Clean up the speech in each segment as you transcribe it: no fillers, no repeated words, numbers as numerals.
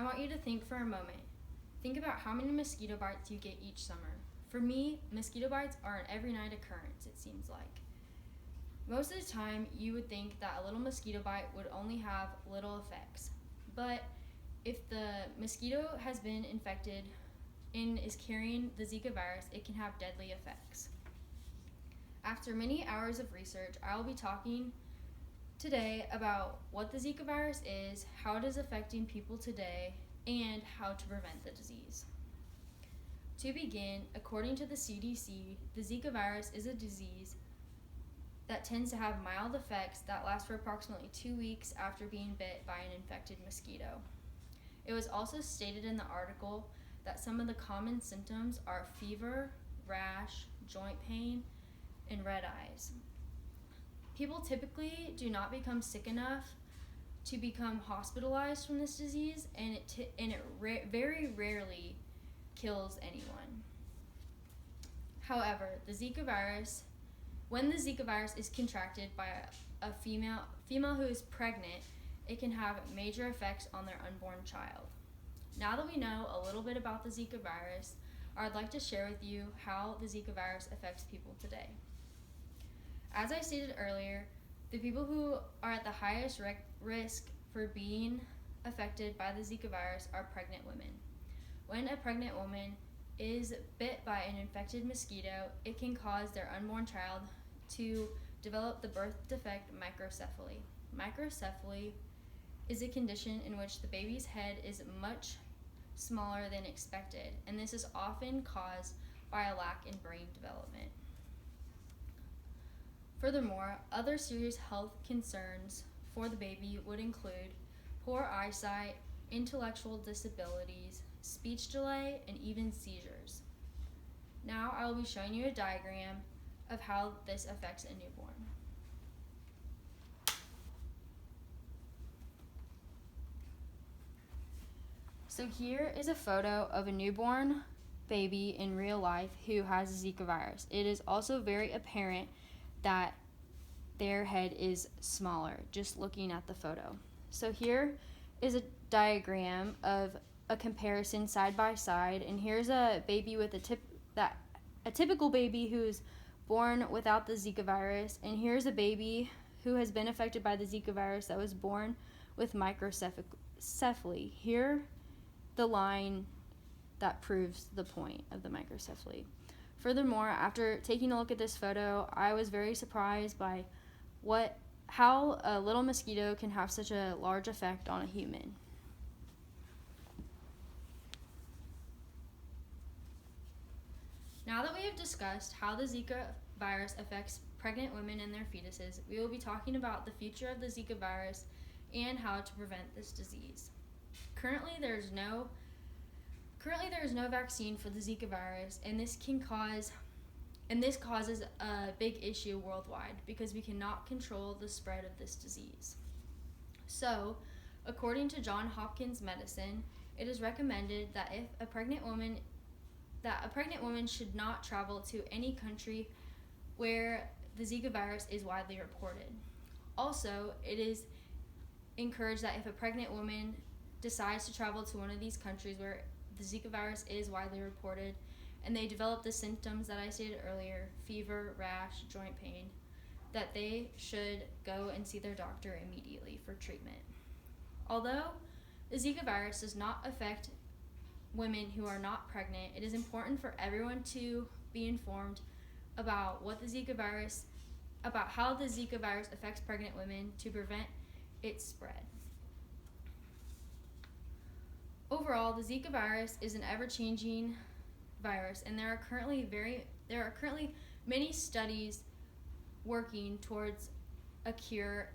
want you to think for a moment. Think about how many mosquito bites you get each summer. For me, mosquito bites are an every night occurrence, it seems like. Most of the time, you would think that a little mosquito bite would only have little effects. But if the mosquito has been infected and is carrying the Zika virus, it can have deadly effects. After many hours of research, I will be talking today about what the Zika virus is, how it is affecting people today, and how to prevent the disease. To begin, according to the CDC, the Zika virus is a disease that tends to have mild effects that last for approximately 2 weeks after being bit by an infected mosquito. It was also stated in the article that some of the common symptoms are fever, rash, joint pain, and red eyes. People typically do not become sick enough to become hospitalized from this disease, and it very rarely kills anyone. However, when the Zika virus is contracted by a female who is pregnant, it can have major effects on their unborn child. Now that we know a little bit about the Zika virus, I'd like to share with you how the Zika virus affects people today. As I stated earlier, the people who are at the highest risk for being affected by the Zika virus are pregnant women. When a pregnant woman is bit by an infected mosquito, it can cause their unborn child to develop the birth defect microcephaly. Microcephaly is a condition in which the baby's head is much smaller than expected, and this is often caused by a lack in brain development. Furthermore, other serious health concerns for the baby would include poor eyesight, intellectual disabilities, speech delay, and even seizures. Now I will be showing you a diagram of how this affects a newborn. So here is a photo of a newborn baby in real life who has Zika virus. It is also very apparent that their head is smaller, just looking at the photo. So here is a diagram of a comparison side by side, and here's a baby with a typical baby who's born without the Zika virus, and here's a baby who has been affected by the Zika virus that was born with microcephaly. Here, the line that proves the point of the microcephaly. Furthermore, after taking a look at this photo, I was very surprised by how a little mosquito can have such a large effect on a human. Now that we have discussed how the Zika virus affects pregnant women and their fetuses, we will be talking about the future of the Zika virus and how to prevent this disease. Currently, there is no vaccine for the Zika virus, and this causes a big issue worldwide because we cannot control the spread of this disease. So, according to Johns Hopkins Medicine, it is recommended that a pregnant woman should not travel to any country where the Zika virus is widely reported. Also, it is encouraged that if a pregnant woman decides to travel to one of these countries where the Zika virus is widely reported and they develop the symptoms that I stated earlier, fever, rash, joint pain, that they should go and see their doctor immediately for treatment. Although the Zika virus does not affect women who are not pregnant, it is important for everyone to be informed about how the Zika virus affects pregnant women to prevent its spread. Overall, the Zika virus is an ever-changing virus, and there are currently many studies working towards a cure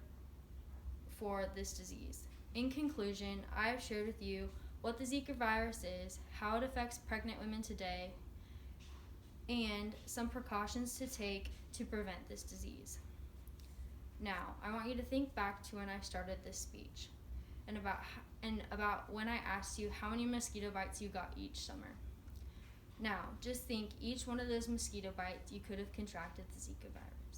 for this disease. In conclusion, I have shared with you what the Zika virus is, how it affects pregnant women today, and some precautions to take to prevent this disease. Now, I want you to think back to when I started this speech and about when I asked you how many mosquito bites you got each summer. Now, just think each one of those mosquito bites you could have contracted the Zika virus.